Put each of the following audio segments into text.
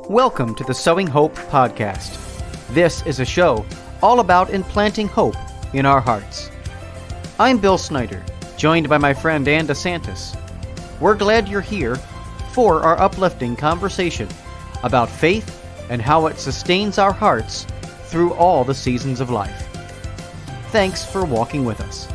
Welcome to the Sewing Hope podcast. This is a show all about implanting hope in our hearts. I'm Bill Snyder, joined by my friend Ann DeSantis. We're glad you're here for our uplifting conversation about faith and how it sustains our hearts through all the seasons of life. Thanks for walking with us.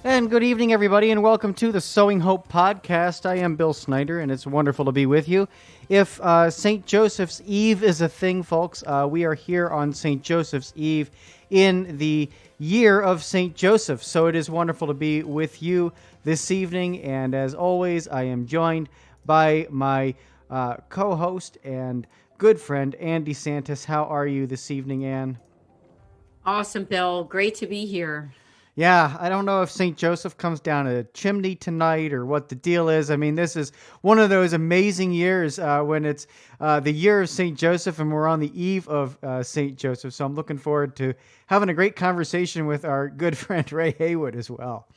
And good evening, everybody, and welcome to the Sewing Hope podcast. I am Bill Snyder, and it's wonderful to be with you. If St. Joseph's Eve is a thing, folks, we are here on St. Joseph's Eve in the year of St. Joseph. So it is wonderful to be with you this evening. And as always, I am joined by my co-host and good friend, Ann DeSantis. How are you this evening, Ann? Awesome, Bill. Great to be here. Yeah, I don't know if St. Joseph comes down a chimney tonight or what the deal is. I mean, this is one of those amazing years when it's the year of St. Joseph and we're on the eve of St. Joseph. So I'm looking forward to having a great conversation with our good friend Ray Haywood as well.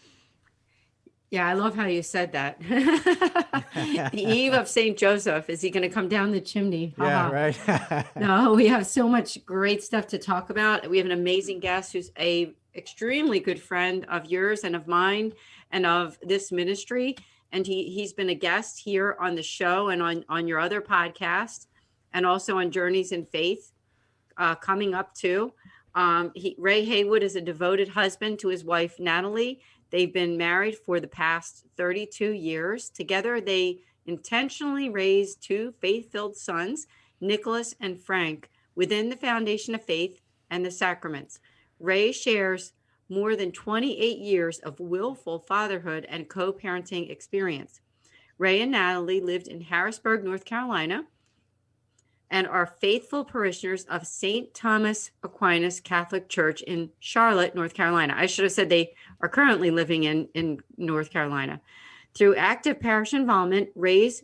Yeah, I love how you said that. The eve of St. Joseph. Is he going to come down the chimney? Yeah, right. No, we have so much great stuff to talk about. We have an amazing guest who's a extremely good friend of yours and of mine and of this ministry. And he's been a guest here on the show and on your other podcast and also on Journeys in Faith coming up too. Ray Haywood is a devoted husband to his wife, Natalie. They've been married for the past 32 years. Together, they intentionally raised two faith-filled sons, Nicholas and Frank, within the foundation of faith and the Sacraments. Ray shares more than 28 years of willful fatherhood and co-parenting experience. Ray and Natalie lived in Harrisburg, North Carolina, and are faithful parishioners of St. Thomas Aquinas Catholic Church in Charlotte, North Carolina. I should have said they are currently living in North Carolina. Through active parish involvement, Ray's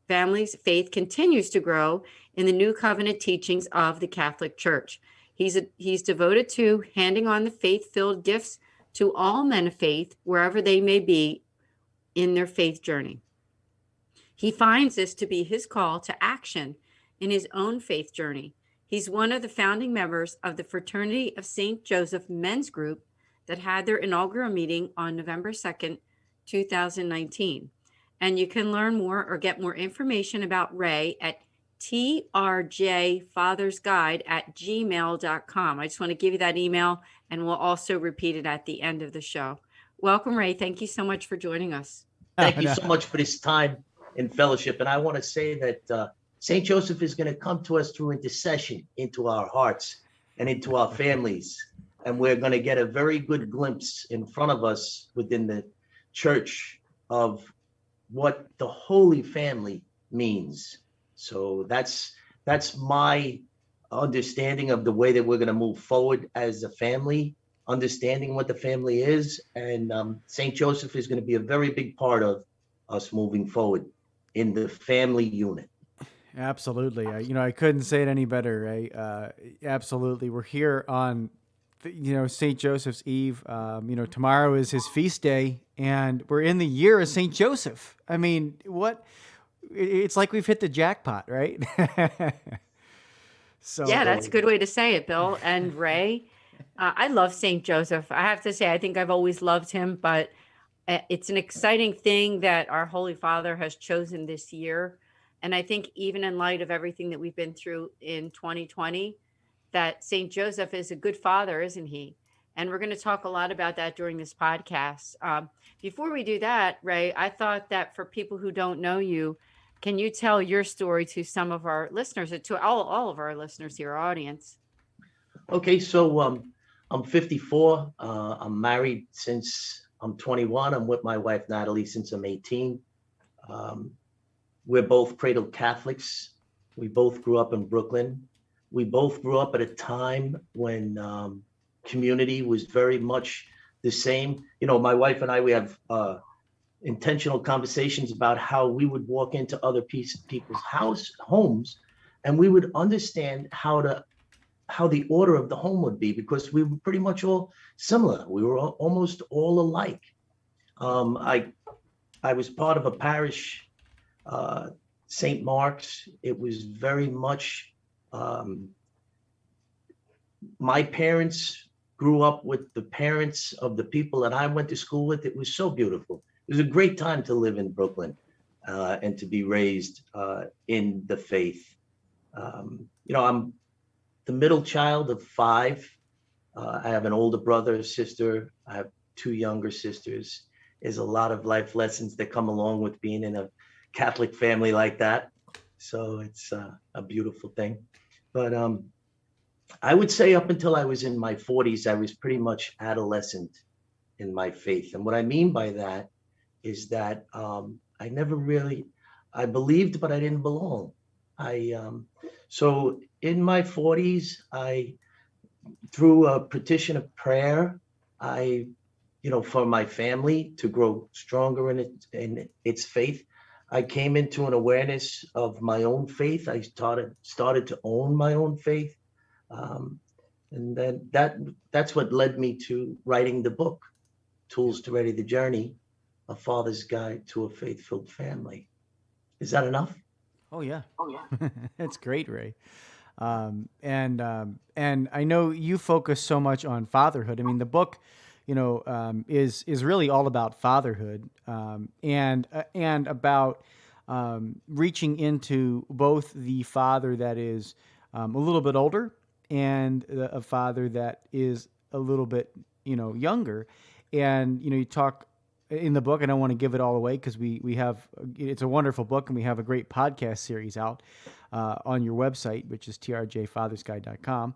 family's faith continues to grow in the New Covenant teachings of the Catholic Church. He's devoted to handing on the faith-filled gifts to all men of faith, wherever they may be in their faith journey. He finds this to be his call to action in his own faith journey. He's one of the founding members of the Fraternity of St. Joseph Men's Group that had their inaugural meeting on November 2nd, 2019. And you can learn more or get more information about Ray at trjfathersguide@gmail.com. I just want to give you that email, and we'll also repeat it at the end of the show. Welcome, Ray. Thank you so much for joining us. Thank you so much for this time in fellowship. And I want to say that St. Joseph is going to come to us through intercession into our hearts and into our families. And we're going to get a very good glimpse in front of us within the church of what the Holy Family means. So that's my understanding of the way that we're going to move forward as a family, understanding what the family is. And St. Joseph is going to be a very big part of us moving forward in the family unit. Absolutely. I couldn't say it any better, right? Absolutely. We're here on, St. Joseph's Eve. Tomorrow is his feast day, and we're in the year of St. Joseph. I mean, it's like we've hit the jackpot, right? So yeah, that's a good way to say it, Bill. And Ray, I love St. Joseph. I have to say, I think I've always loved him, but it's an exciting thing that our Holy Father has chosen this year. And I think even in light of everything that we've been through in 2020, that St. Joseph is a good father, isn't he? And we're going to talk a lot about that during this podcast. Before we do that, Ray, I thought that for people who don't know you, can you tell your story to some of our listeners, to all of our listeners here, our audience? Okay, so I'm 54. I'm married since I'm 21. I'm with my wife, Natalie, since I'm 18. We're both cradled Catholics. We both grew up in Brooklyn. We both grew up at a time when community was very much the same. My wife and I, we have intentional conversations about how we would walk into other people's homes, and we would understand how the order of the home would be, because we were pretty much all similar. We were almost all alike. I was part of a parish St. Mark's, it was very much, my parents grew up with the parents of the people that I went to school with. It was so beautiful. It was a great time to live in Brooklyn and to be raised in the faith. I'm the middle child of five. I have an older brother, sister. I have two younger sisters. There's a lot of life lessons that come along with being in a Catholic family like that. So it's a beautiful thing. But I would say up until I was in my 40s, I was pretty much adolescent in my faith. And what I mean by that is that I never really, I believed, but I didn't belong. So in my 40s, through a petition of prayer, for my family to grow stronger in its faith, I came into an awareness of my own faith. I started to own my own faith. And then that's what led me to writing the book, Tools to Ready the Journey, A Father's Guide to a Faith-Filled Family. Is that enough? Oh yeah. That's great, Ray. And I know you focus so much on fatherhood. I mean, the book, is really all about fatherhood, and about reaching into both the father that is a little bit older and a father that is a little bit, younger. And, you talk in the book, I don't want to give it all away because we have, it's a wonderful book and we have a great podcast series out on your website, which is trjfathersguide.com.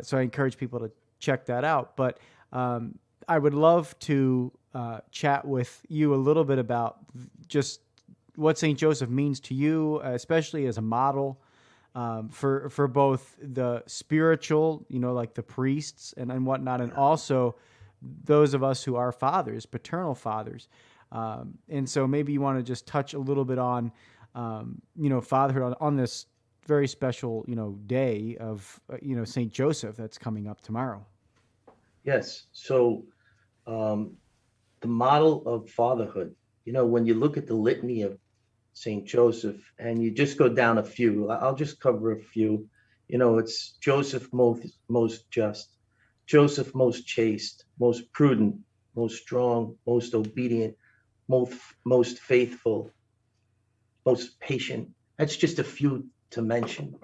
So I encourage people to check that out. But I would love to chat with you a little bit about just what St. Joseph means to you, especially as a model for both the spiritual, like the priests and whatnot, and also those of us who are fathers, paternal fathers. And so maybe you want to just touch a little bit on, fatherhood on this very special, day of, St. Joseph that's coming up tomorrow. Yes. So the model of fatherhood, when you look at the litany of St. Joseph and you just go down a few, I'll just cover a few. It's Joseph most just, Joseph most chaste, most prudent, most strong, most obedient, most faithful, most patient. That's just a few to mention.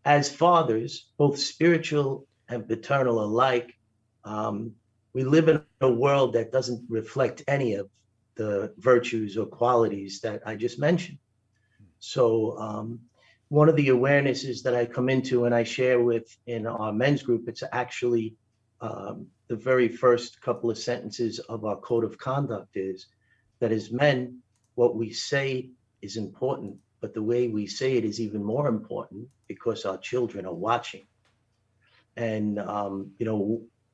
As fathers, both spiritual and paternal alike, we live in a world that doesn't reflect any of the virtues or qualities that I just mentioned. So one of the awarenesses that I come into and I share in our men's group, it's actually the very first couple of sentences of our code of conduct is that as men, what we say is important, but the way we say it is even more important because our children are watching. And,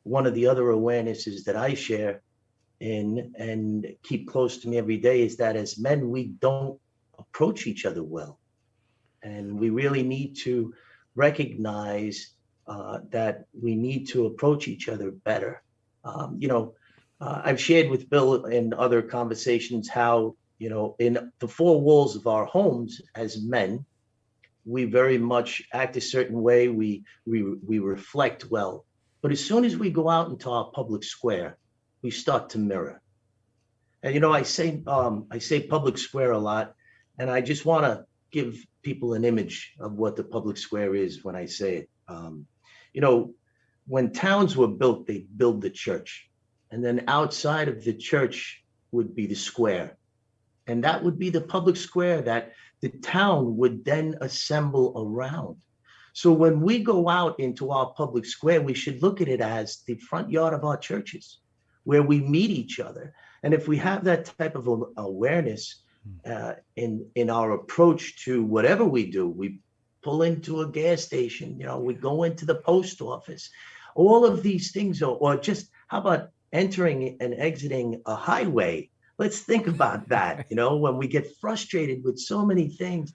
one of the other awarenesses that I share and keep close to me every day is that as men, we don't approach each other well. And we really need to recognize that we need to approach each other better. I've shared with Bill in other conversations how, in the four walls of our homes as men, we very much act a certain way. We reflect well. But as soon as we go out into our public square, we start to mirror. And I say public square a lot, and I just want to give people an image of what the public square is when I say it. When towns were built, they built the church, and then outside of the church would be the square, and that would be the public square that the town would then assemble around. So when we go out into our public square, we should look at it as the front yard of our churches, where we meet each other. And if we have that type of awareness in our approach to whatever we do, we pull into a gas station, we go into the post office, all of these things, or just how about entering and exiting a highway? Let's think about that. When we get frustrated with so many things,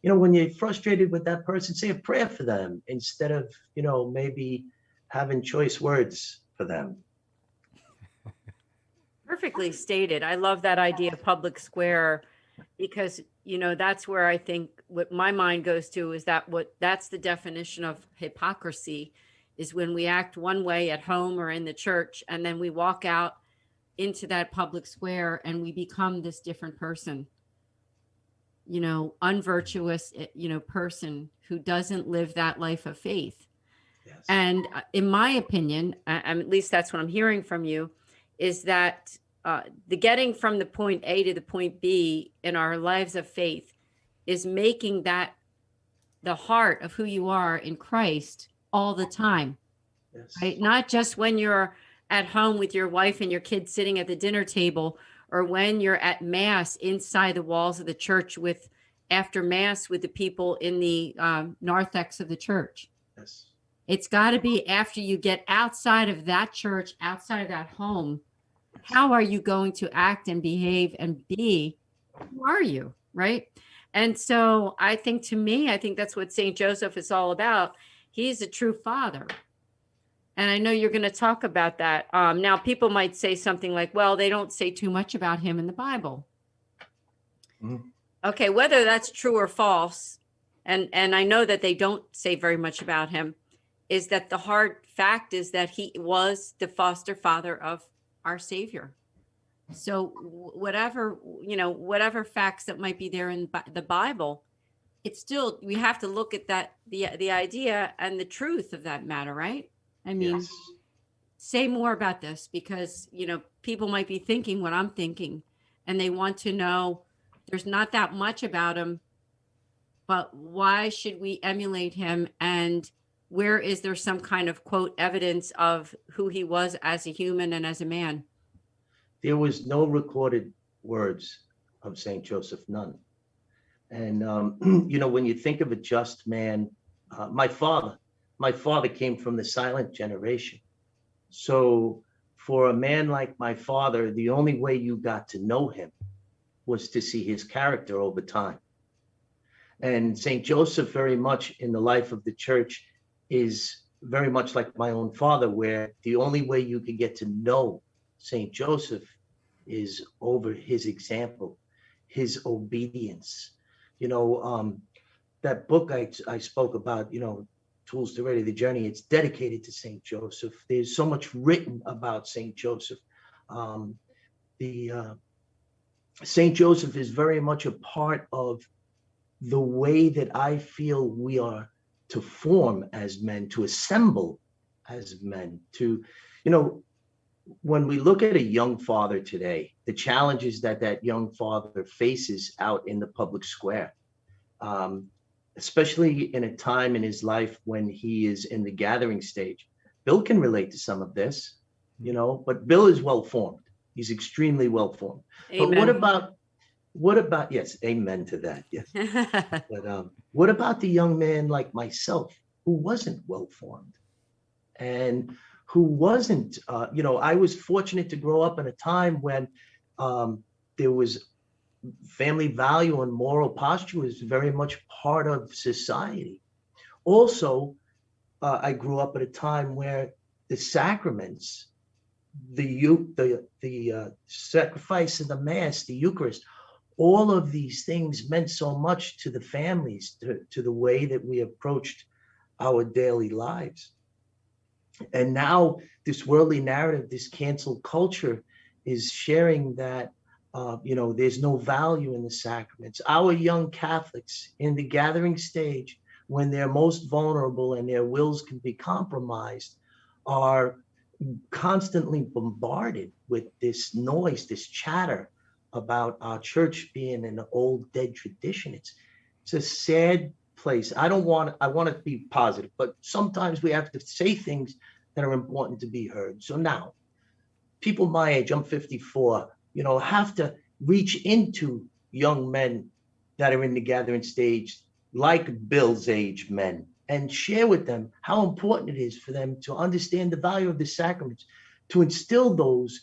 when you're frustrated with that person, say a prayer for them instead of, maybe having choice words for them. Perfectly stated. I love that idea of public square because that's where I think what my mind goes to is that's the definition of hypocrisy, is when we act one way at home or in the church, and then we walk out into that public square and we become this different person, unvirtuous, person who doesn't live that life of faith. Yes. And in my opinion, at least that's what I'm hearing from you, is that the getting from the point A to the point B in our lives of faith is making that the heart of who you are in Christ all the time. Yes. Right? Not just when you're at home with your wife and your kids sitting at the dinner table, or when you're at mass inside the walls of the church after mass with the people in the narthex of the church. Yes. It's got to be after you get outside of that church, outside of that home. How are you going to act and behave and be? Who are you? Right. And so I think that's what St. Joseph is all about. He's a true father. And I know you're going to talk about that. Now, people might say something like, well, they don't say too much about him in the Bible. Mm-hmm. Okay, whether that's true or false, and I know that they don't say very much about him, is that the hard fact is that he was the foster father of our Savior. So whatever facts that might be there in the Bible, it's still, we have to look at that, the idea and the truth of that matter, right? I mean, yes. Say more about this, because, people might be thinking what I'm thinking, and they want to know there's not that much about him, but why should we emulate him? And where is there some kind of, quote, evidence of who he was as a human and as a man? There was no recorded words of St. Joseph, none. And, when you think of a just man, my father came from the silent generation. So for a man like my father, the only way you got to know him was to see his character over time. And St. Joseph, very much in the life of the church, is very much like my own father, where the only way you could get to know St. Joseph is over his example, his obedience. That book I spoke about, Tools to Ready the Journey, it's dedicated to St. Joseph. There's so much written about St. Joseph. St. Joseph is very much a part of the way that I feel we are to form as men, to assemble as men, when we look at a young father today, the challenges that young father faces out in the public square, especially in a time in his life when he is in the gathering stage. Bill can relate to some of this, but Bill is well-formed. He's extremely well-formed. Amen. But what about, yes, amen to that, yes. But what about the young man like myself who wasn't well-formed and who wasn't, I was fortunate to grow up in a time when there was family value and moral posture was very much part of society. Also, I grew up at a time where the sacraments, the sacrifice of the Mass, the Eucharist, all of these things meant so much to the families, to the way that we approached our daily lives. And now this worldly narrative, this cancel culture is sharing that, there's no value in the sacraments. Our young Catholics in the gathering stage, when they're most vulnerable and their wills can be compromised, are constantly bombarded with this noise, this chatter about our church being an old dead tradition. It's a sad place. I want to be positive, but sometimes we have to say things that are important to be heard. So now, people my age, I'm 54, have to reach into young men that are in the gathering stage, like Bill's age men, and share with them how important it is for them to understand the value of the sacraments, to instill those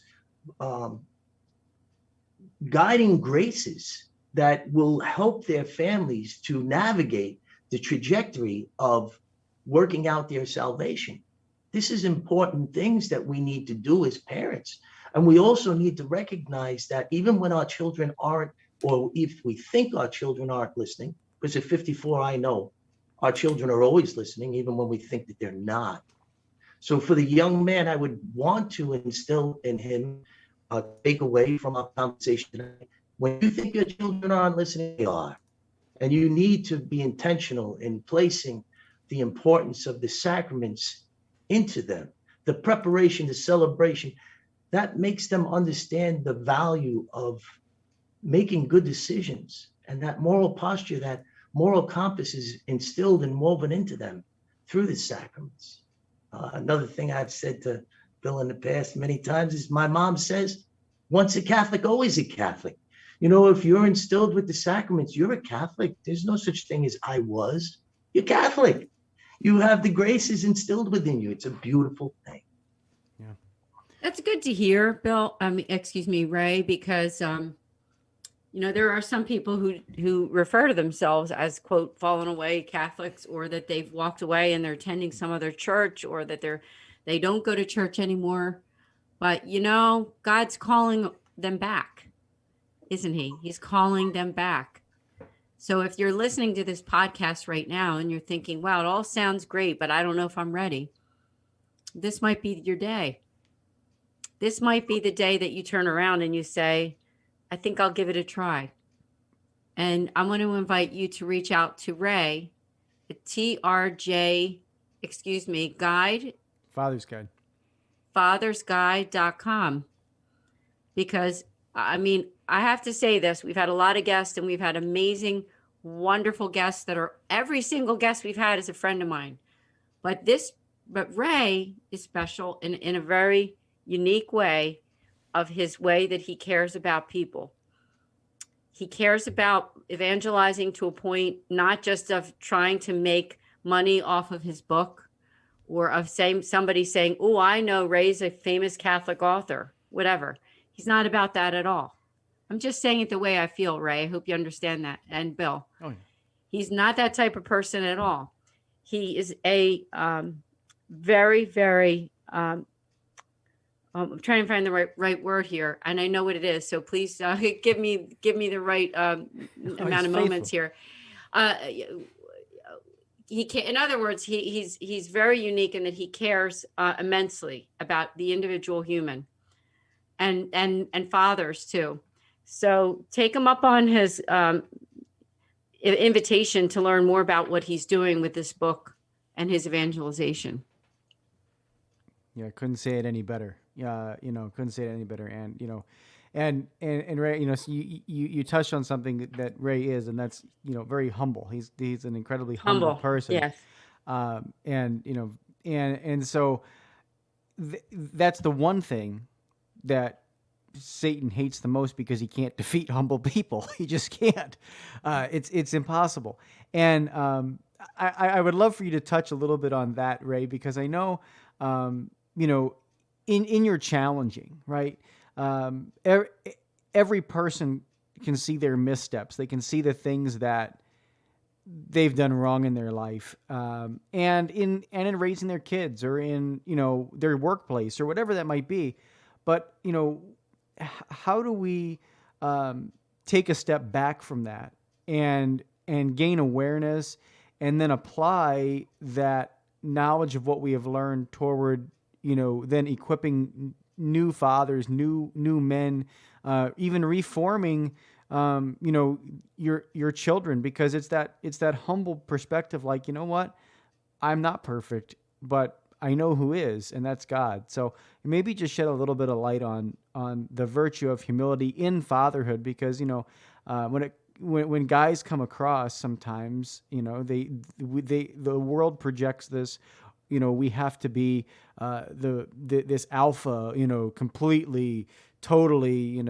guiding graces that will help their families to navigate the trajectory of working out their salvation. This is important things that we need to do as parents. And we also need to recognize that even when our children aren't or if we think our children aren't listening, because at 54, I know our children are always listening, even when we think that they're not. So for the young man, I would want to instill in him, take away from our conversation tonight, when you think your children aren't listening, they are. And you need to be intentional in placing the importance of the sacraments into them. The preparation, the celebration, that makes them understand the value of making good decisions. And that moral posture, that moral compass is instilled and woven into them through the sacraments. Another thing I've said to Bill in the past many times is my mom says, once a Catholic, always a Catholic. You know, if you're instilled with the sacraments, you're a Catholic. There's no such thing as I was. You're Catholic. You have the graces instilled within you. It's a beautiful thing. Yeah. That's good to hear, Bill. Excuse me, Ray, because there are some people who refer to themselves as, quote, fallen away Catholics, or that they've walked away and they're attending some other church, or that they don't go to church anymore. But, God's calling them back, isn't he? He's calling them back. So if you're listening to this podcast right now and you're thinking, wow, it all sounds great, but I don't know if I'm ready, this might be your day. This might be the day that you turn around and you say, I think I'll give it a try. And I'm going to invite you to reach out to Ray at guide. Father's Guide. fathersguide.com. Because, I have to say this. We've had a lot of guests, and we've had amazing, wonderful guests every single guest we've had is a friend of mine. But Ray is special in a very unique way, of his way that he cares about people. He cares about evangelizing to a point, not just of trying to make money off of his book, or of somebody saying, oh, I know Ray's a famous Catholic author, whatever. He's not about that at all. I'm just saying it the way I feel, Ray. I hope you understand that. And Bill, He's not that type of person at all. He is a very, very, I'm trying to find the right word here, and I know what it is. So please give me the right amount of moments here. He can, in other words, he's very unique in that he cares immensely about the individual human, and fathers too. So take him up on his invitation to learn more about what he's doing with this book and his evangelization. Yeah, couldn't say it any better. Couldn't say it any better. And Ray, so you touched on something that Ray is, and that's, very humble. He's an incredibly humble person. Yes. And so that's the one thing that Satan hates the most, because he can't defeat humble people. He just can't. It's impossible. And I would love for you to touch a little bit on that, Ray, because I know, in your challenging, right? Every person can see their missteps. They can see the things that they've done wrong in their life, and in raising their kids, or in their workplace, or whatever that might be. But how do we take a step back from that and gain awareness, and then apply that knowledge of what we have learned toward then equipping new fathers, new men, even reforming, your children, because it's that humble perspective. Like, you know what, I'm not perfect, but I know who is, and that's God. So maybe just shed a little bit of light on the virtue of humility in fatherhood, because when guys come across, sometimes the world projects this. We have to be this alpha, completely, totally,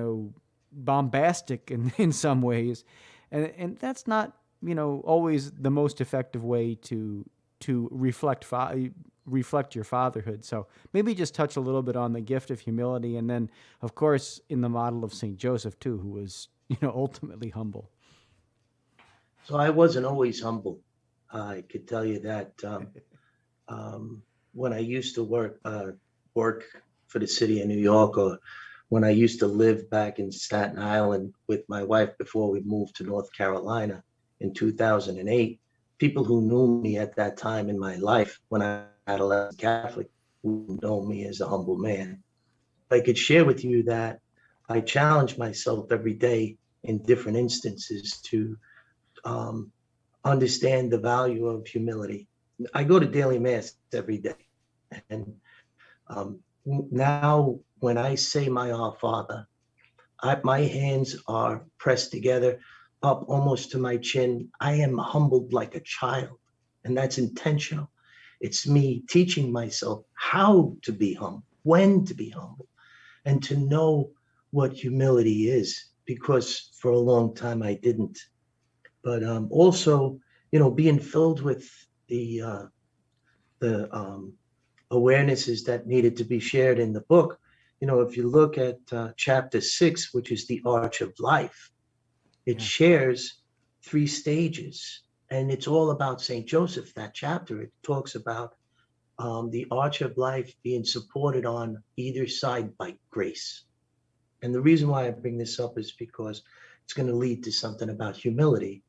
bombastic in some ways, and that's not always the most effective way to reflect your fatherhood. So maybe just touch a little bit on the gift of humility, and then of course in the model of Saint Joseph too, who was ultimately humble. So I wasn't always humble. I could tell you that. When I used to work for the city of New York, or when I used to live back in Staten Island with my wife before we moved to North Carolina in 2008. People who knew me at that time in my life when I had a Catholic who know me as a humble man. I could share with you that I challenge myself every day in different instances to understand the value of humility. I go to daily mass every day, and now when I say my Our Father, my hands are pressed together up almost to my chin. I am humbled like a child, and that's intentional. It's me teaching myself how to be humble, when to be humble, and to know what humility is, because for a long time I didn't. But also, being filled with the awarenesses that needed to be shared in the book. If you look at chapter 6, which is the Arch of Life, it shares 3 stages, and it's all about St. Joseph. That chapter, it talks about the Arch of Life being supported on either side by grace. And the reason why I bring this up is because it's going to lead to something about humility.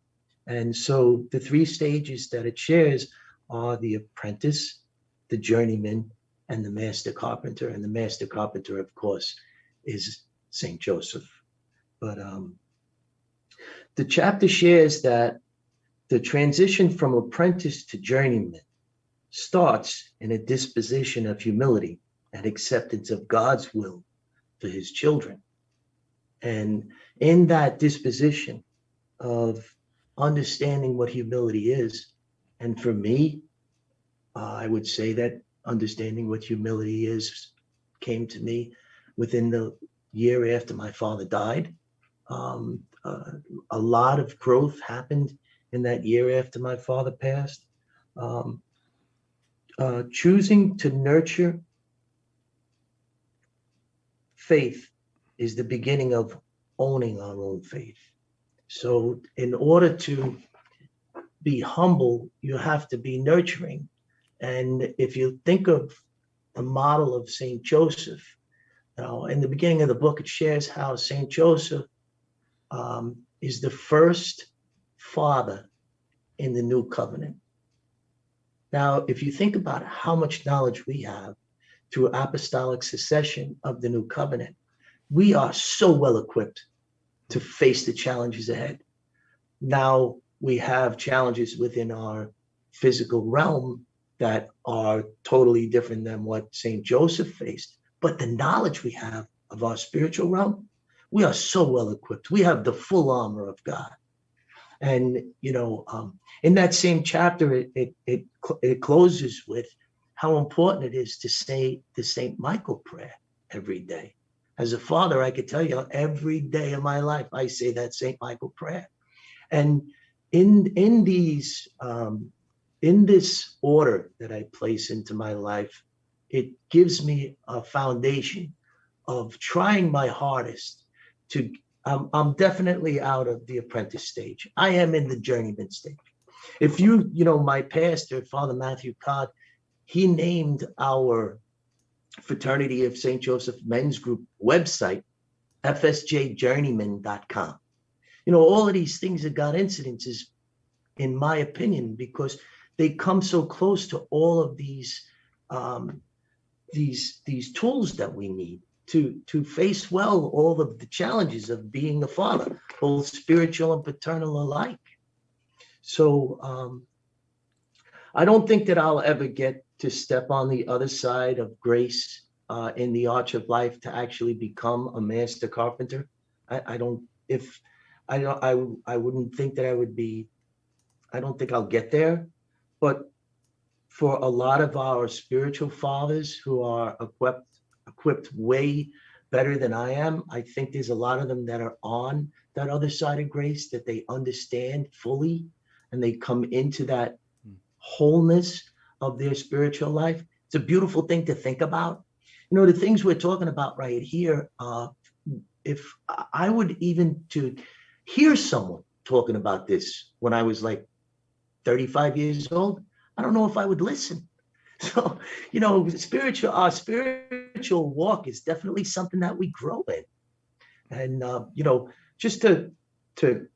And so the 3 stages that it shares are the apprentice, the journeyman, and the master carpenter. And the master carpenter, of course, is St. Joseph. But the chapter shares that the transition from apprentice to journeyman starts in a disposition of humility and acceptance of God's will for his children. And in that disposition of understanding what humility is, and for me, I would say that understanding what humility is came to me within the year after my father died. A lot of growth happened in that year after my father passed. Choosing to nurture faith is the beginning of owning our own faith. So in order to be humble, you have to be nurturing. And if you think of the model of St. Joseph, in the beginning of the book, it shares how St. Joseph is the first father in the new covenant. Now, if you think about how much knowledge we have through apostolic succession of the new covenant, we are so well equipped to face the challenges ahead. Now we have challenges within our physical realm that are totally different than what St. Joseph faced. But the knowledge we have of our spiritual realm, we are so well equipped. We have the full armor of God. And, in that same chapter, it closes with how important it is to say the St. Michael prayer every day. As a father, I could tell you every day of my life, I say that St. Michael prayer. And in this order that I place into my life, it gives me a foundation of trying my hardest to, I'm definitely out of the apprentice stage. I am in the journeyman stage. If my pastor, Father Matthew Codd, he named our Fraternity of St. Joseph Men's Group website, fsjjourneyman.com. All of these things have got incidences, in my opinion, because they come so close to all of these tools that we need to face well all of the challenges of being a father, both spiritual and paternal alike. So I don't think that I'll ever get to step on the other side of grace in the Arch of Life to actually become a master carpenter. I wouldn't think that I would be. I don't think I'll get there. But for a lot of our spiritual fathers who are equipped way better than I am, I think there's a lot of them that are on that other side of grace, that they understand fully and they come into that wholeness of their spiritual life. It's a beautiful thing to think about. The things we're talking about right here, if I would even to hear someone talking about this when I was like 35 years old, I don't know if I would listen. So, our spiritual walk is definitely something that we grow in. And, just to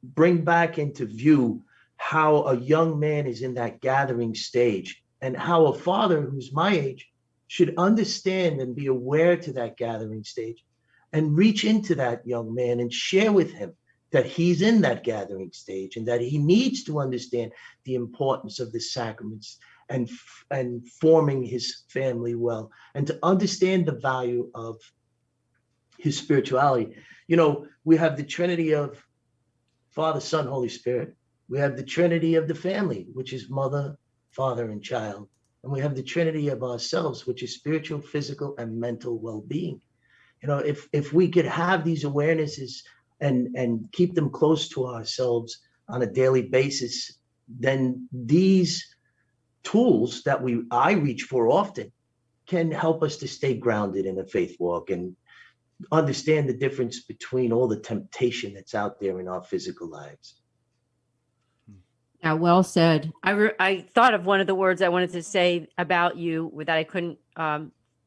bring back into view how a young man is in that gathering stage, and how a father who's my age should understand and be aware to that gathering stage and reach into that young man and share with him that he's in that gathering stage and that he needs to understand the importance of the sacraments and forming his family well, and to understand the value of his spirituality. We have the Trinity of Father, Son, Holy Spirit. We have the Trinity of the family, which is mother, father, and child. And we have the Trinity of ourselves, which is spiritual, physical, and mental well-being. If we could have these awarenesses and keep them close to ourselves on a daily basis, then these tools that I reach for often can help us to stay grounded in a faith walk and understand the difference between all the temptation that's out there in our physical lives. Yeah, well said. I thought of one of the words I wanted to say about you that I couldn't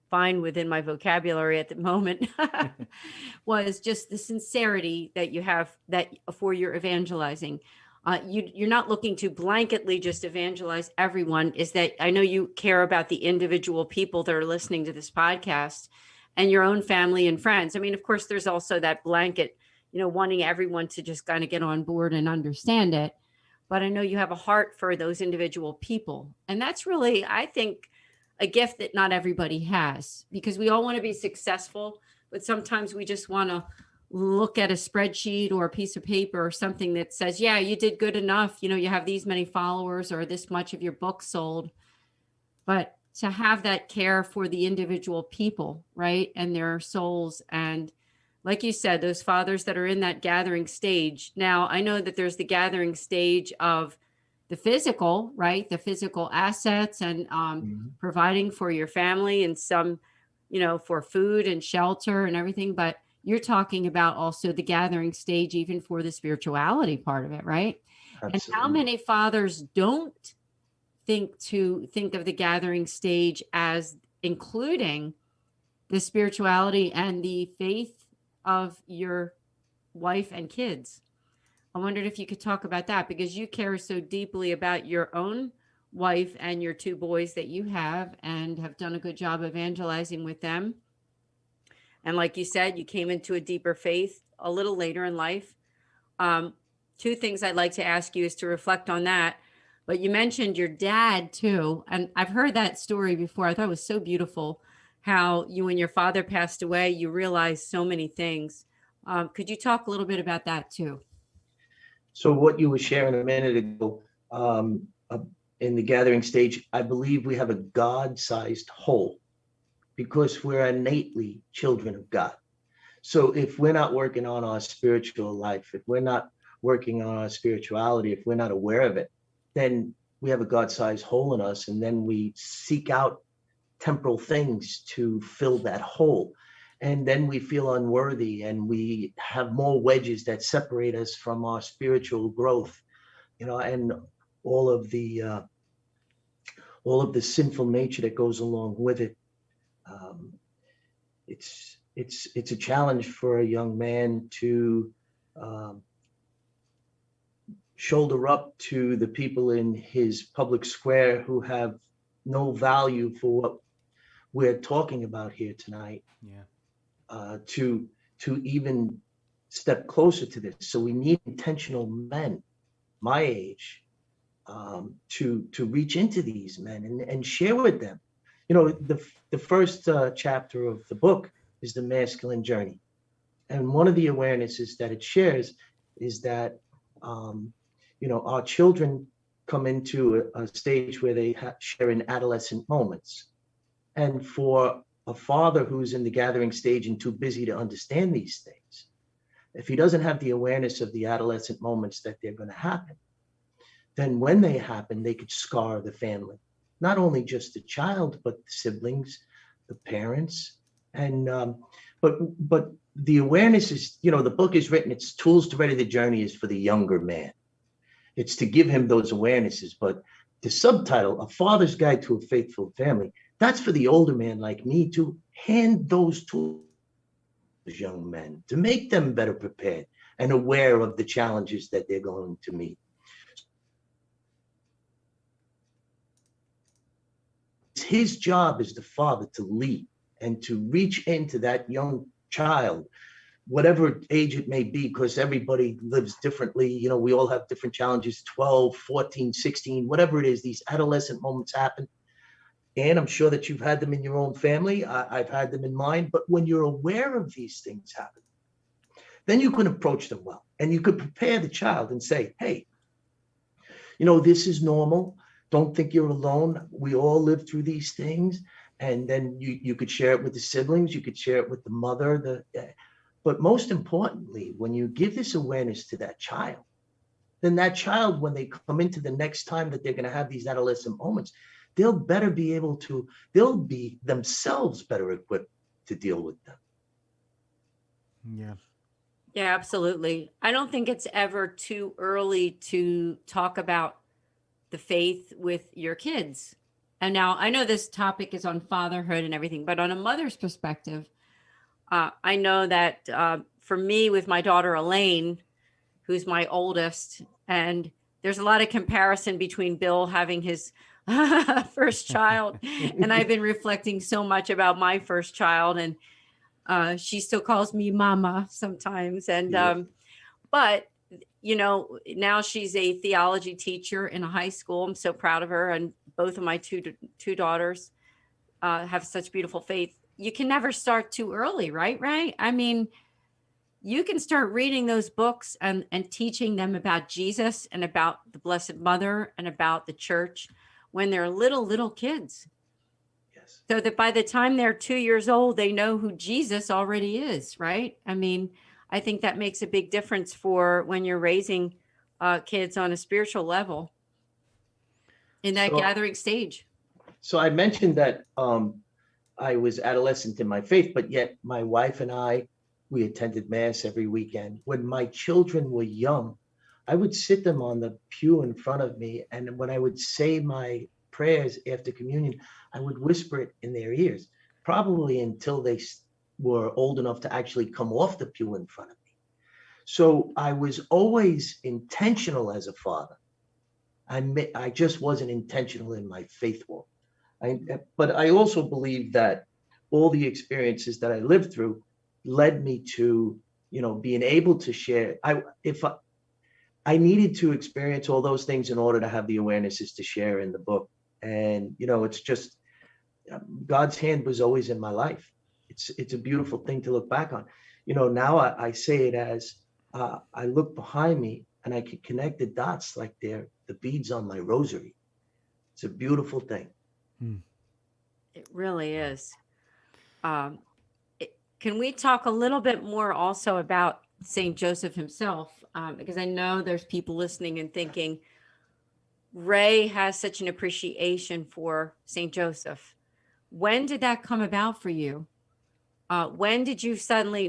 find within my vocabulary at the moment was just the sincerity that you have that for your evangelizing. You're not looking to blanketly just evangelize everyone. Is that I know you care about the individual people that are listening to this podcast and your own family and friends. I mean, of course, there's also that blanket, wanting everyone to just kind of get on board and understand it. But I know you have a heart for those individual people. And that's really, I think, a gift that not everybody has, because we all want to be successful, but sometimes we just want to look at a spreadsheet or a piece of paper or something that says, yeah, you did good enough. You have these many followers or this much of your book sold. But to have that care for the individual people, right, and their souls. And like you said, those fathers that are in that gathering stage. Now, I know that there's the gathering stage of the physical, right? The physical assets and providing for your family and some, for food and shelter and everything. But you're talking about also the gathering stage, even for the spirituality part of it, right? Absolutely. And how many fathers don't think of the gathering stage as including the spirituality and the faith of your wife and kids? I wondered if you could talk about that, because you care so deeply about your own wife and your two boys that you have and have done a good job evangelizing with them. And like you said, you came into a deeper faith a little later in life. Two things I'd like to ask you is to reflect on that. But you mentioned your dad too. And I've heard that story before. I thought it was so beautiful how you, when your father passed away, you realized so many things. Could you talk a little bit about that too? So what you were sharing a minute ago in the gathering stage, I believe we have a God-sized hole because we're innately children of God. So if we're not working on our spiritual life, if we're not working on our spirituality, if we're not aware of it, then we have a God-sized hole in us, and then we seek out temporal things to fill that hole. And then we feel unworthy, and we have more wedges that separate us from our spiritual growth, and all of the sinful nature that goes along with it. It's a challenge for a young man to shoulder up to the people in his public square who have no value for what we're talking about here tonight. Yeah. To even step closer to this. So we need intentional men my age to reach into these men and share with them. The first chapter of the book is the masculine journey. And one of the awarenesses that it shares is that, our children come into a stage where they share in adolescent moments. And for a father who's in the gathering stage and too busy to understand these things, if he doesn't have the awareness of the adolescent moments that they're going to happen, then when they happen, they could scar the family. Not only just the child, but the siblings, the parents. And but the awareness is, the book is written, it's Tools to Ready the Journey is for the younger man. It's to give him those awarenesses, but the subtitle, A Father's Guide to a Faithful Family, that's for the older man like me to hand those to young men, to make them better prepared and aware of the challenges that they're going to meet. It's his job as the father to lead and to reach into that young child, whatever age it may be, because everybody lives differently. You know, we all have different challenges, 12, 14, 16, whatever it is, these adolescent moments happen. And I'm sure that you've had them in your own family. I've had them in mine. But when you're aware of these things happen, then you can approach them well. And you could prepare the child and say, hey, you know, this is normal. Don't think you're alone. We all live through these things. And then you could share it with the siblings. You could share it with the mother. But most importantly, when you give this awareness to that child, then that child, when they come into the next time that they're going to have these adolescent moments, they'll be themselves better equipped to deal with them. Yeah. Yeah, absolutely. I don't think it's ever too early to talk about the faith with your kids. And now I know this topic is on fatherhood and everything, but on a mother's perspective, I know that for me, with my daughter Elaine, who's my oldest, and there's a lot of comparison between Bill having his first child, and I've been reflecting so much about my first child, and she still calls me mama sometimes. And but you know, now she's a theology teacher in a high school. I'm so proud of her, and both of my two daughters have such beautiful faith. You can never start too early, right, Ray? I mean, you can start reading those books and teaching them about Jesus and about the Blessed Mother and about the church when they're little kids. Yes. So that by the time they're 2 years old, they know who Jesus already is, right? I mean, I think that makes a big difference for when you're raising kids on a spiritual level in that gathering stage. So I mentioned that I was adolescent in my faith, but yet my wife and I, we attended mass every weekend. When my children were young, I would sit them on the pew in front of me. And when I would say my prayers after communion, I would whisper it in their ears, probably until they were old enough to actually come off the pew in front of me. So I was always intentional as a father. I just wasn't intentional in my faith walk. But I also believe that all the experiences that I lived through led me to, you know, being able to share. I needed to experience all those things in order to have the awarenesses to share in the book. And, you know, it's just God's hand was always in my life. It's a beautiful thing to look back on. You know, now I say it as I look behind me and I can connect the dots like they're the beads on my rosary. It's a beautiful thing. It really is. Can we talk a little bit more also about St. Joseph himself? Because I know there's people listening and thinking, Ray has such an appreciation for St. Joseph. When did that come about for you? When did you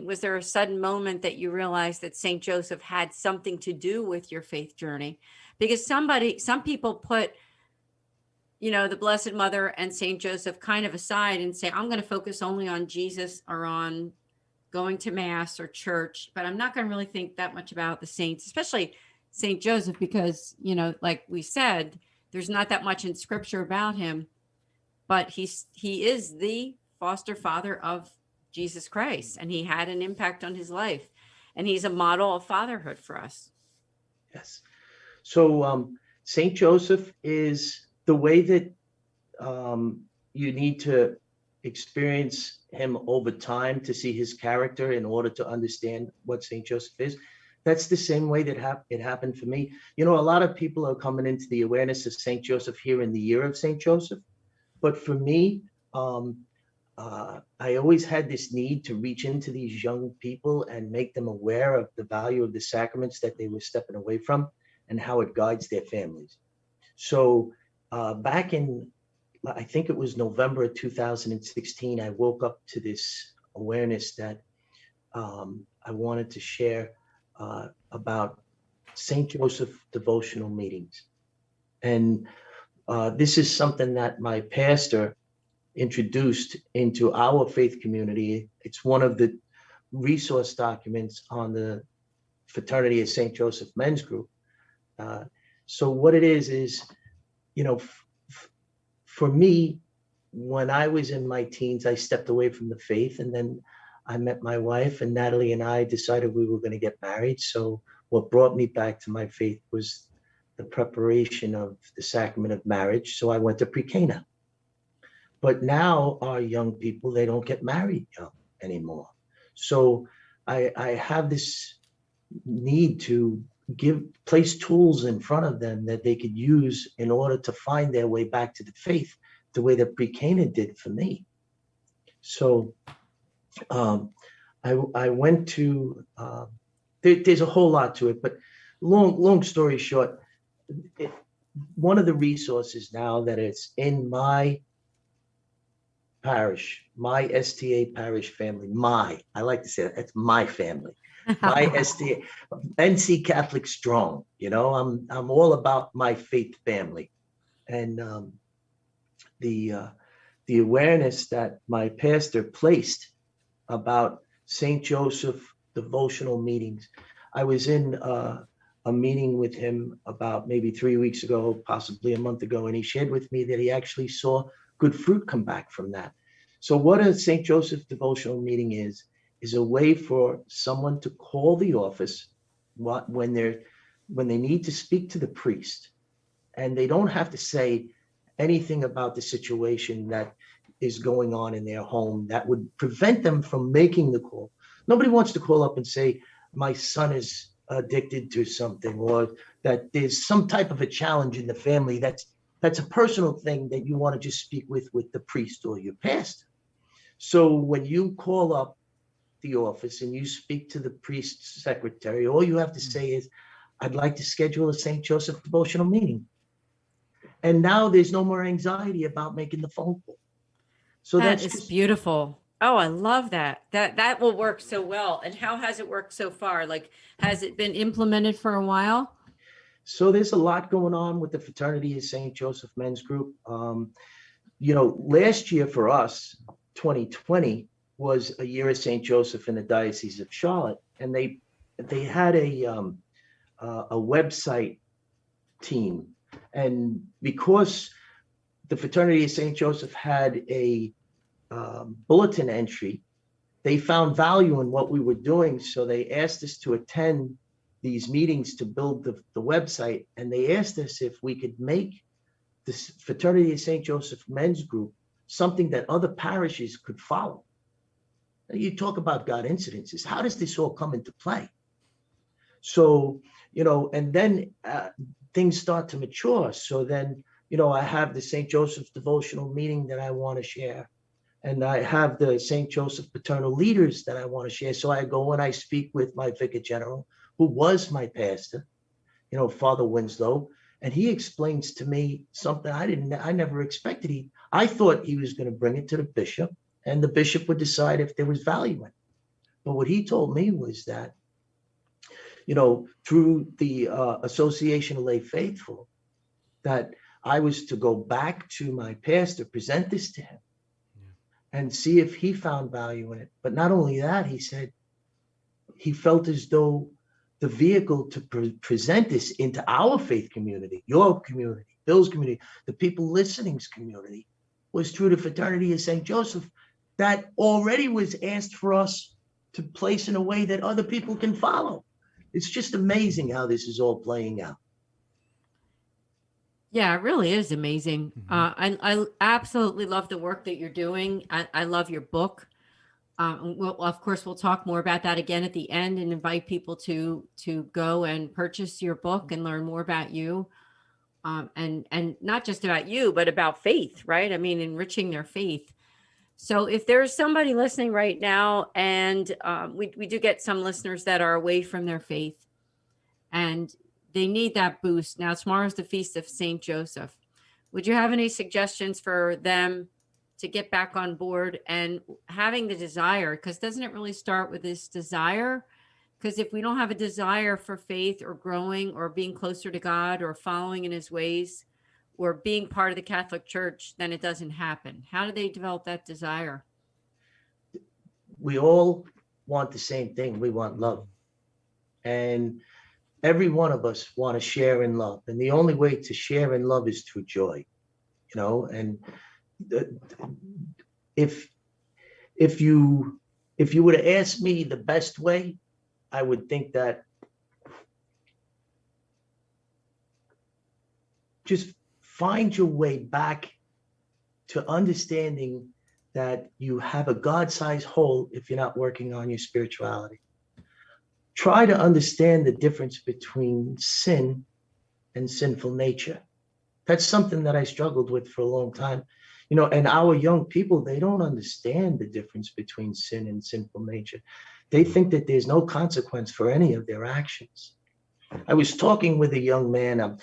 was there a sudden moment that you realized that St. Joseph had something to do with your faith journey? Because some people put, you know, the Blessed Mother and St. Joseph kind of aside and say, I'm going to focus only on Jesus or on going to mass or church, but I'm not going to really think that much about the saints, especially St. Joseph, because, you know, like we said, there's not that much in scripture about him, but he is the foster father of Jesus Christ, and he had an impact on his life, and he's a model of fatherhood for us. Yes. So St. Joseph is the way that you need to experience him over time to see his character in order to understand what St. Joseph is. That's the same way that it happened for me. You know, a lot of people are coming into the awareness of St. Joseph here in the year of St. Joseph. But for me, I always had this need to reach into these young people and make them aware of the value of the sacraments that they were stepping away from and how it guides their families. So back in, I think it was November of 2016, I woke up to this awareness that I wanted to share about St. Joseph devotional meetings. And this is something that my pastor introduced into our faith community. It's one of the resource documents on the Fraternity of St. Joseph Men's Group. So what it is, for me, when I was in my teens, I stepped away from the faith, and then I met my wife, and Natalie and I decided we were going to get married. So what brought me back to my faith was the preparation of the sacrament of marriage. So I went to pre-Cana. But now our young people, they don't get married young anymore. So I have this need to place tools in front of them that they could use in order to find their way back to the faith, the way that pre-Cana did for me. So I went to, there's a whole lot to it, but long story short, one of the resources now that it's in my parish, my STA parish family, I like to say that, it's my family, my STA, NC Catholic Strong, I'm all about my faith family. And the awareness that my pastor placed about St. Joseph devotional meetings. I was in a meeting with him about maybe 3 weeks ago, possibly a month ago, and he shared with me that he actually saw good fruit come back from that. So what a St. Joseph devotional meeting is a way for someone to call the office when they need to speak to the priest, and they don't have to say anything about the situation that is going on in their home that would prevent them from making the call. Nobody wants to call up and say, my son is addicted to something, or that there's some type of a challenge in the family. That's a personal thing that you want to just speak with the priest or your pastor. So when you call up the office and you speak to the priest's secretary, all you have to say is, I'd like to schedule a St. Joseph devotional meeting. And now there's no more anxiety about making the phone call. So that is beautiful. Oh, I love that. That will work so well. And how has it worked so far? Like, has it been implemented for a while? So there's a lot going on with the Fraternity of St. Joseph Men's Group. Last year for us, 2020, was a year of St. Joseph in the Diocese of Charlotte, and they had a website team, and because the Fraternity of St. Joseph had a bulletin entry, they found value in what we were doing, so they asked us to attend these meetings to build the website, and they asked us if we could make the Fraternity of St. Joseph Men's Group something that other parishes could follow. You talk about God incidences. How does this all come into play? So, and then things start to mature. So then, I have the St. Joseph devotional meeting that I want to share. And I have the St. Joseph paternal leaders that I want to share. So I go and I speak with my vicar general, who was my pastor, Father Winslow. And he explains to me something I never expected. I thought he was going to bring it to the bishop, and the bishop would decide if there was value in it. But what he told me was that, through the Association of Lay Faithful, that I was to go back to my pastor, present this to him, and see if he found value in it. But not only that, he said he felt as though the vehicle to present this into our faith community, your community, Bill's community, the people listening's community, was through the Fraternity of St. Joseph, that already was asked for us to place in a way that other people can follow. It's just amazing how this is all playing out. Yeah, it really is amazing. Mm-hmm. I absolutely love the work that you're doing. I love your book. Of course, we'll talk more about that again at the end, and invite people to go and purchase your book and learn more about you, and not just about you, but about faith, right? I mean, enriching their faith. So if there's somebody listening right now, and we do get some listeners that are away from their faith, and they need that boost. Now, tomorrow's the Feast of St. Joseph. Would you have any suggestions for them to get back on board and having the desire? Because doesn't it really start with this desire? Because if we don't have a desire for faith or growing or being closer to God or following in his ways, or being part of the Catholic Church, then it doesn't happen. How do they develop that desire? We all want the same thing. We want love. And every one of us want to share in love. And the only way to share in love is through joy, and if you were to ask me the best way, I would think that just find your way back to understanding that you have a God-sized hole if you're not working on your spirituality. Try to understand the difference between sin and sinful nature. That's something that I struggled with for a long time. And our young people, they don't understand the difference between sin and sinful nature. They think that there's no consequence for any of their actions. I was talking with a young man,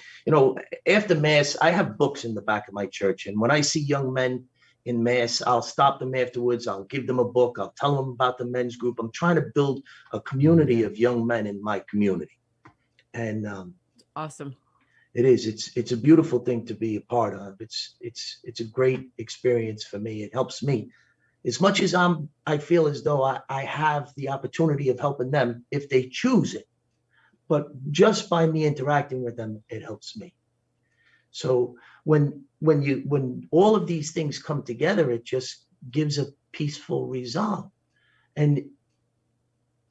after Mass, I have books in the back of my church. And when I see young men in Mass, I'll stop them afterwards. I'll give them a book. I'll tell them about the men's group. I'm trying to build a community of young men in my community. And awesome. It is. It's a beautiful thing to be a part of. It's a great experience for me. It helps me as much as I feel as though I have the opportunity of helping them if they choose it. But just by me interacting with them, it helps me. So when all of these things come together, it just gives a peaceful resolve. And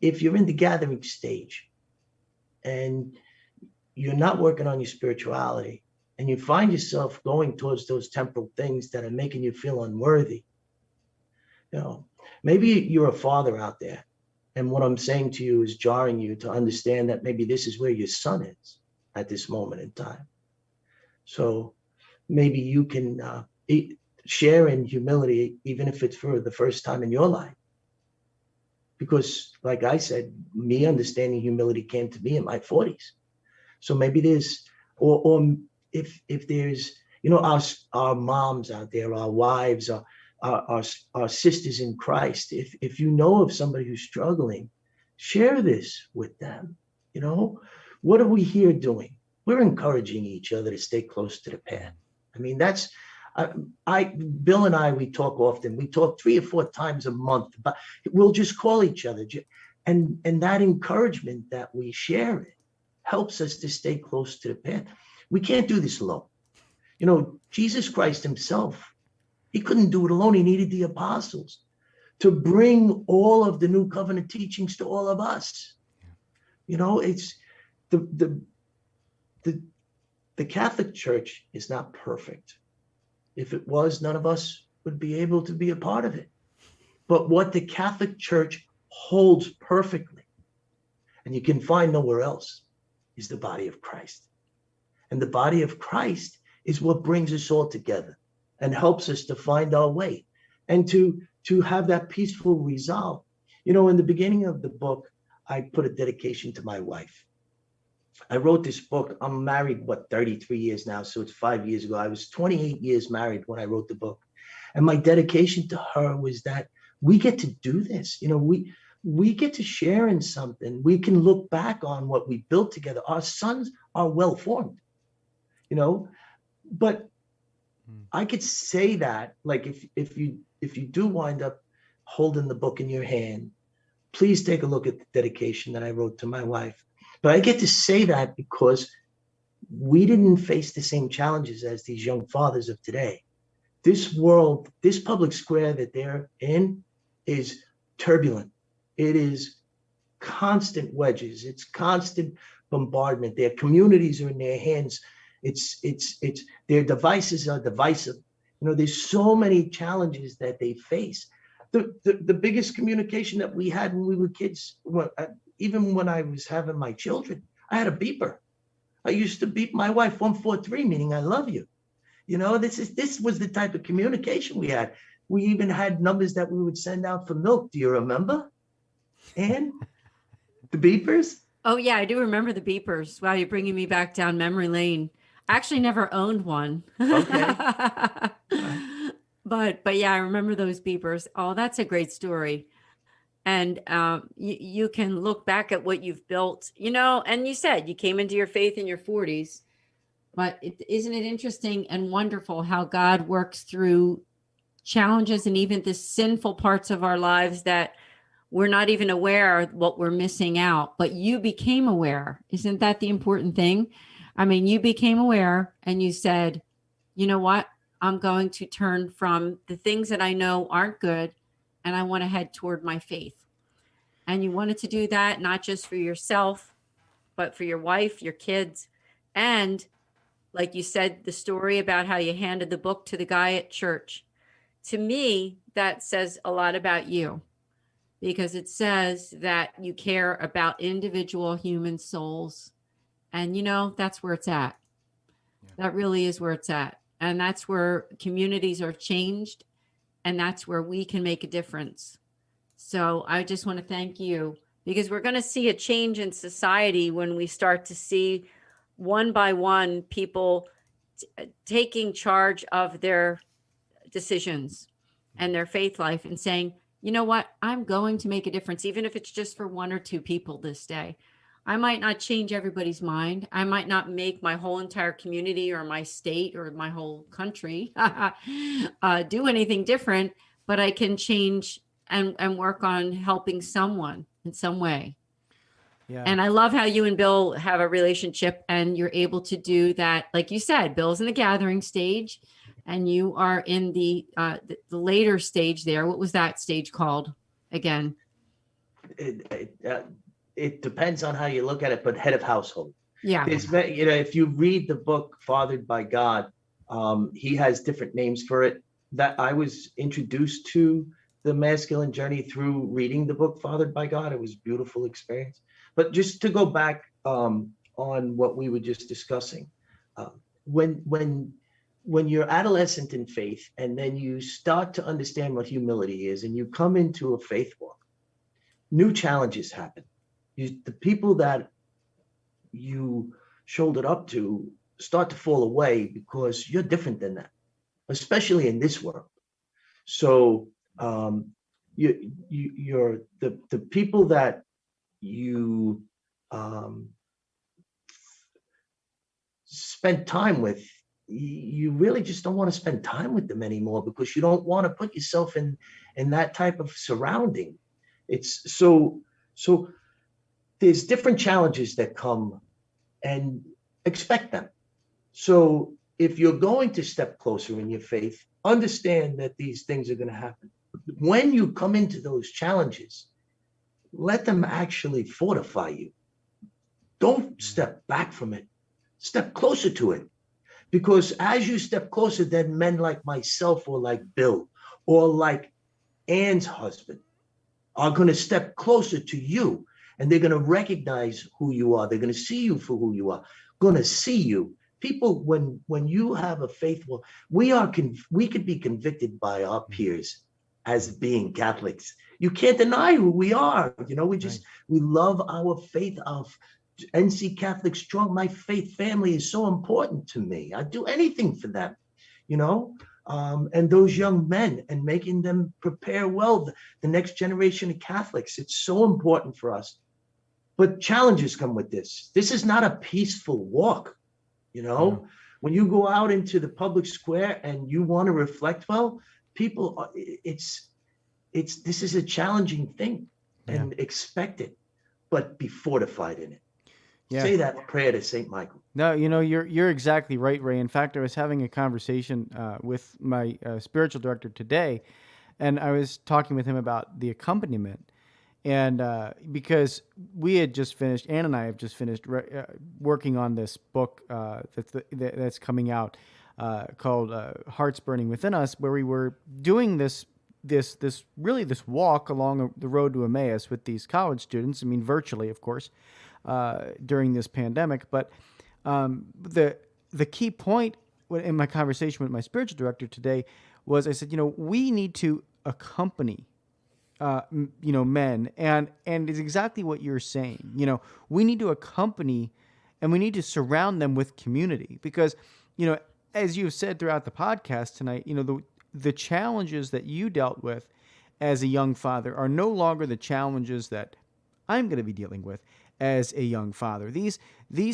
if you're in the gathering stage and you're not working on your spirituality and you find yourself going towards those temporal things that are making you feel unworthy, maybe you're a father out there. And what I'm saying to you is jarring you to understand that maybe this is where your son is at this moment in time. So maybe you can share in humility, even if it's for the first time in your life. Because like I said, me understanding humility came to me in my 40s. So maybe there's, or if there's, our moms out there, our wives, our sisters in Christ, if you know of somebody who's struggling, share this with them. What are we here doing? We're encouraging each other to stay close to the path. I mean, that's, Bill and I, we talk often. We talk 3 or 4 times a month, but we'll just call each other. And that encouragement that we share it helps us to stay close to the path. We can't do this alone. Jesus Christ himself, he couldn't do it alone. He needed the apostles to bring all of the new covenant teachings to all of us. It's the Catholic Church is not perfect. If it was, none of us would be able to be a part of it. But what the Catholic Church holds perfectly, and you can find nowhere else, is the body of Christ. And the body of Christ is what brings us all together and helps us to find our way and to have that peaceful resolve. In the beginning of the book, I put a dedication to my wife. I wrote this book. I'm married, 33 years now. So it's 5 years ago. I was 28 years married when I wrote the book. And my dedication to her was that we get to do this. We get to share in something. We can look back on what we built together. Our sons are well formed, but I could say that, like, if you do wind up holding the book in your hand, please take a look at the dedication that I wrote to my wife. But I get to say that because we didn't face the same challenges as these young fathers of today. This world, this public square that they're in is turbulent. It is constant wedges. It's constant bombardment. Their communities are in their hands. It's their devices are divisive. There's so many challenges that they face. The biggest communication that we had when we were kids, even when I was having my children, I had a beeper. I used to beep my wife 143, meaning I love you. This was the type of communication we had. We even had numbers that we would send out for milk. Do you remember? And the beepers? Oh yeah, I do remember the beepers. Wow, you're bringing me back down memory lane. I actually never owned one. Okay. But yeah, I remember those beepers. Oh, that's a great story. And you can look back at what you've built, and you said you came into your faith in your 40s. But isn't it interesting and wonderful how God works through challenges and even the sinful parts of our lives that we're not even aware what we're missing out, but you became aware. Isn't that the important thing? I mean, you became aware and you said, you know what? I'm going to turn from the things that I know aren't good and I want to head toward my faith. And you wanted to do that not just for yourself, but for your wife, your kids, and like you said, the story about how you handed the book to the guy at church. To me, that says a lot about you, because it says that you care about individual human souls. And, that's where it's at. Yeah. That really is where it's at. And that's where communities are changed. And that's where we can make a difference. So I just want to thank you, because we're going to see a change in society when we start to see one by one people taking charge of their decisions and their faith life and saying, you know what, I'm going to make a difference, even if it's just for one or two people this day. I might not change everybody's mind. I might not make my whole entire community or my state or my whole country do anything different, but I can change and work on helping someone in some way. Yeah. And I love how you and Bill have a relationship and you're able to do that. Like you said, Bill's in the gathering stage and you are in the later stage there. What was that stage called again? It depends on how you look at it, but head of household. Yeah. If you read the book Fathered by God, he has different names for it. That I was introduced to the masculine journey through reading the book Fathered by God. It was a beautiful experience. But just to go back on what we were just discussing, when you're adolescent in faith and then you start to understand what humility is and you come into a faith walk, new challenges happen. The people that you shouldered up to start to fall away because you're different than that, especially in this world. So you're the people that you spend time with, you really just don't want to spend time with them anymore because you don't want to put yourself in that type of surrounding. It's so there's different challenges that come, and expect them. So if you're going to step closer in your faith, understand that these things are going to happen. When you come into those challenges, let them actually fortify you. Don't step back from it. Step closer to it. Because as you step closer, then men like myself or like Bill or like Ann's husband are going to step closer to you, and they're going to recognize who you are. They're going to see you for who you are, going to see you. People, when you have a faithful, we could be convicted by our peers as being Catholics. You can't deny who we are. We love our faith of NC Catholic Strong. My faith family is so important to me. I'd do anything for them, and those young men, and making them prepare well, the next generation of Catholics. It's so important for us. But challenges come with this. This is not a peaceful walk. When you go out into the public square and you want to reflect well, people, this is a challenging thing, and expect it, but be fortified in it. Yeah. Say that prayer to St. Michael. No, you're exactly right, Ray. In fact, I was having a conversation with my spiritual director today, and I was talking with him about the accompaniment. And because we had just finished, Ann and I have just finished working on this book that's coming out called Hearts Burning Within Us, where we were doing this walk along the road to Emmaus with these college students. I mean, virtually, of course, during this pandemic. But the key point in my conversation with my spiritual director today was, I said, we need to accompany men, and it's exactly what you're saying. We need to accompany, and we need to surround them with community, because, as you've said throughout the podcast tonight, the challenges that you dealt with as a young father are no longer the challenges that I'm going to be dealing with as a young father. These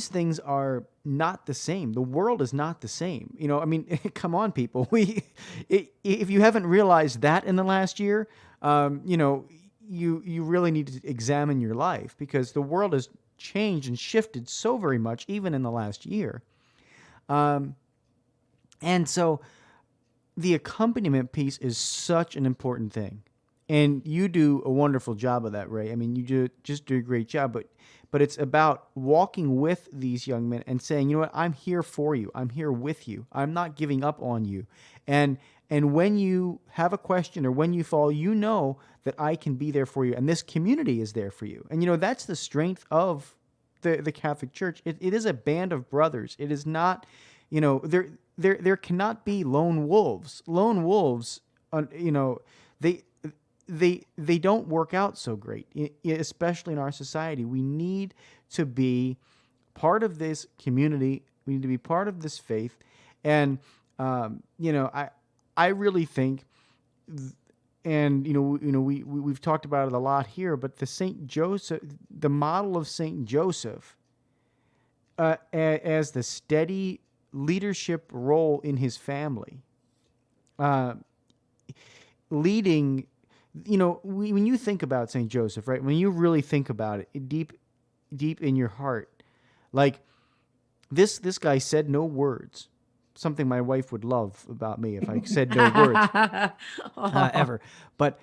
things are not the same. The world is not the same. I mean, come on, people. If you haven't realized that in the last year, you really need to examine your life, because the world has changed and shifted so very much, even in the last year. And so the accompaniment piece is such an important thing. And you do a wonderful job of that, Ray. I mean, you just do a great job, but it's about walking with these young men and saying, you know what, I'm here for you. I'm here with you. I'm not giving up on you. And when you have a question or when you fall, you know that I can be there for you, and this community is there for you. And that's the strength of the Catholic Church. It is a band of brothers. It is not, there cannot be lone wolves. Lone wolves, they don't work out so great, especially in our society. We need to be part of this community. We need to be part of this faith. And, I really think, and, we've talked about it a lot here, but the model of Saint Joseph, as the steady leadership role in his family, leading, when you think about St. Joseph, right? When you really think about it deep in your heart, like this guy said no words. Something my wife would love about me if I said no words ever. But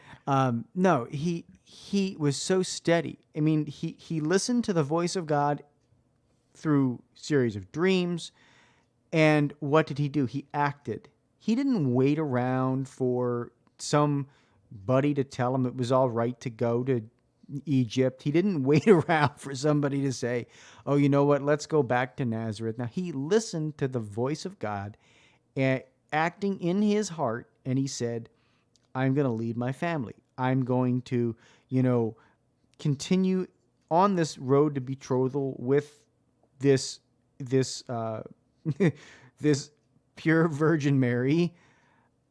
no, he was so steady. I mean, he listened to the voice of God through series of dreams. And what did he do? He acted. He didn't wait around for somebody to tell him it was all right to go to Egypt. He didn't wait around for somebody to say, oh, you know what, let's go back to Nazareth. Now, he listened to the voice of God, acting in his heart, and he said, I'm going to lead my family. I'm going to, continue on this road to betrothal with this this pure Virgin Mary.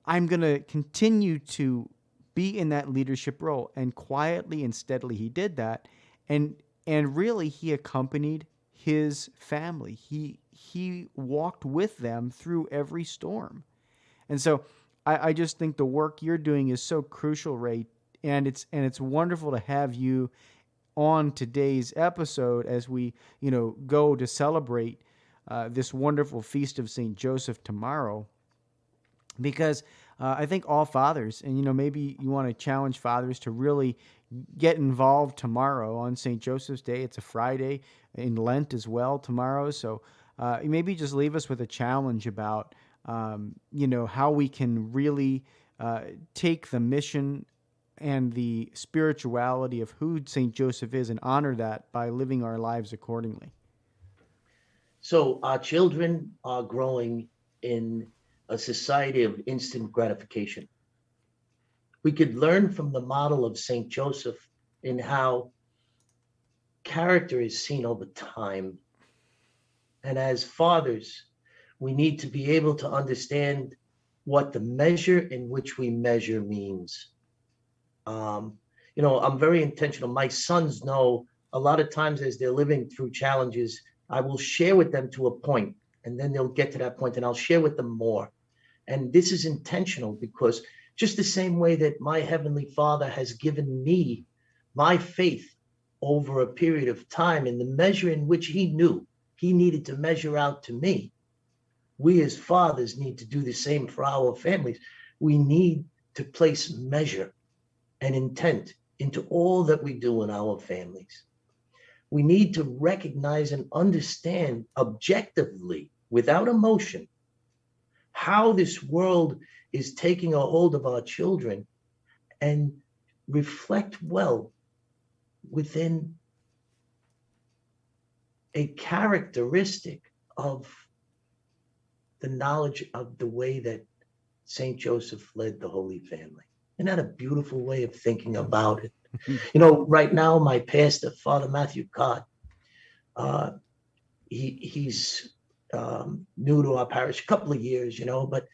I'm going to continue to be in that leadership role. And quietly and steadily he did that. And really he accompanied his family. He walked with them through every storm. And so I just think the work you're doing is so crucial, Ray. And it's wonderful to have you on today's episode as we, go to celebrate this wonderful feast of St. Joseph tomorrow. Because I think all fathers, and maybe you want to challenge fathers to really get involved tomorrow on St. Joseph's Day. It's a Friday in Lent as well tomorrow. So maybe just leave us with a challenge about, how we can really take the mission and the spirituality of who St. Joseph is and honor that by living our lives accordingly. So our children are growing in a society of instant gratification. We could learn from the model of St. Joseph in how character is seen over time. And as fathers, we need to be able to understand what the measure in which we measure means. I'm very intentional. My sons know a lot of times as they're living through challenges, I will share with them to a point, and then they'll get to that point and I'll share with them more. And this is intentional because just the same way that my Heavenly Father has given me my faith over a period of time in the measure in which he knew he needed to measure out to me, we as fathers need to do the same for our families. We need to place measure and intent into all that we do in our families. We need to recognize and understand objectively, without emotion, how this world is taking a hold of our children, and reflect well within a characteristic of the knowledge of the way that St. Joseph led the Holy Family. Isn't that a beautiful way of thinking about it? Right now, my pastor, Father Matthew Cott, he's new to our parish, a couple of years, but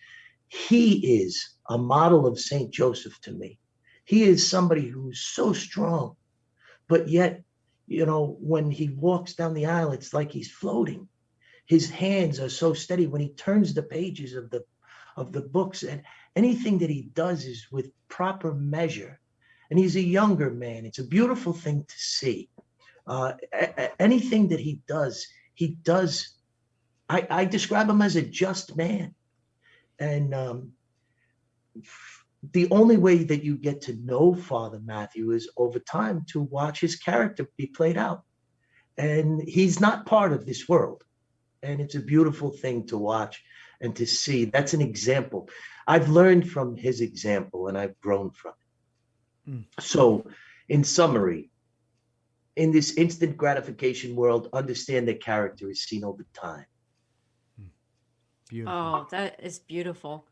he is a model of St. Joseph to me. He is somebody who's so strong, but yet when he walks down the aisle, it's like he's floating. His hands are so steady when he turns the pages of the books, and anything that he does is with proper measure. And he's a younger man. It's a beautiful thing to see. Anything that he does, I describe him as a just man. And the only way that you get to know Father Matthew is over time to watch his character be played out. And he's not part of this world. And it's a beautiful thing to watch and to see. That's an example. I've learned from his example and I've grown from it. So in summary, in this instant gratification world, understand that character is seen over time. Beautiful. Oh, that is beautiful.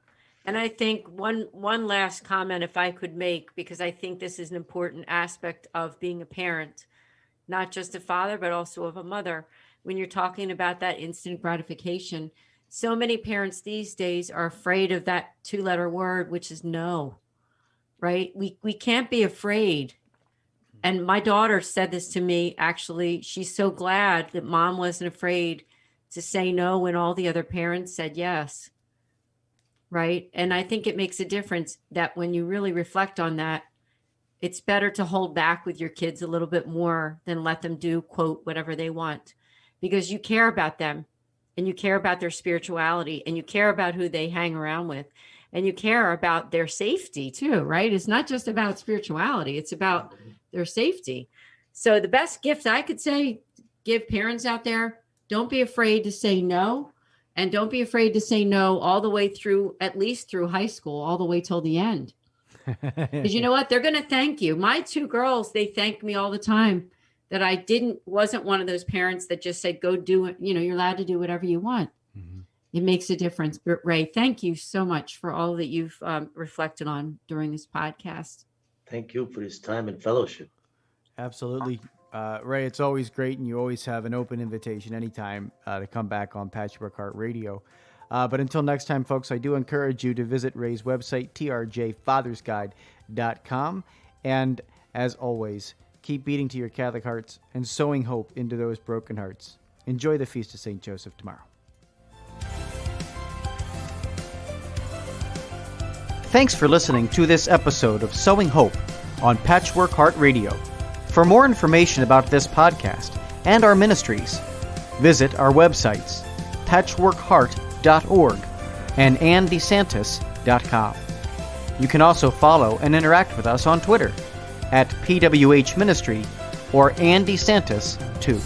And I think one last comment, if I could make, because I think this is an important aspect of being a parent, not just a father, but also of a mother. When you're talking about that instant gratification, so many parents these days are afraid of that 2-letter word, which is no, right? We can't be afraid. And my daughter said this to me, actually. She's so glad that mom wasn't afraid to say no when all the other parents said yes, right? And I think it makes a difference that when you really reflect on that, it's better to hold back with your kids a little bit more than let them do, quote, whatever they want, because you care about them and you care about their spirituality and you care about who they hang around with and you care about their safety too, right? It's not just about spirituality. It's about their safety. So the best gift I could say, give parents out there, don't be afraid to say no. And don't be afraid to say no all the way through, at least through high school, all the way till the end. Because you know what? They're going to thank you. My 2 girls, they thank me all the time that I wasn't one of those parents that just said, go do it. You're allowed to do whatever you want. Mm-hmm. It makes a difference. But Ray, thank you so much for all that you've reflected on during this podcast. Thank you for this time and fellowship. Absolutely. Ray, it's always great, and you always have an open invitation anytime to come back on Patchwork Heart Radio. But until next time, folks, I do encourage you to visit Ray's website, trjfathersguide.com. And as always, keep beating to your Catholic hearts and sowing hope into those broken hearts. Enjoy the Feast of St. Joseph tomorrow. Thanks for listening to this episode of Sowing Hope on Patchwork Heart Radio. For more information about this podcast and our ministries, visit our websites, patchworkheart.org and andesantis.com. You can also follow and interact with us on Twitter at PWH Ministry or Andy Santis 2.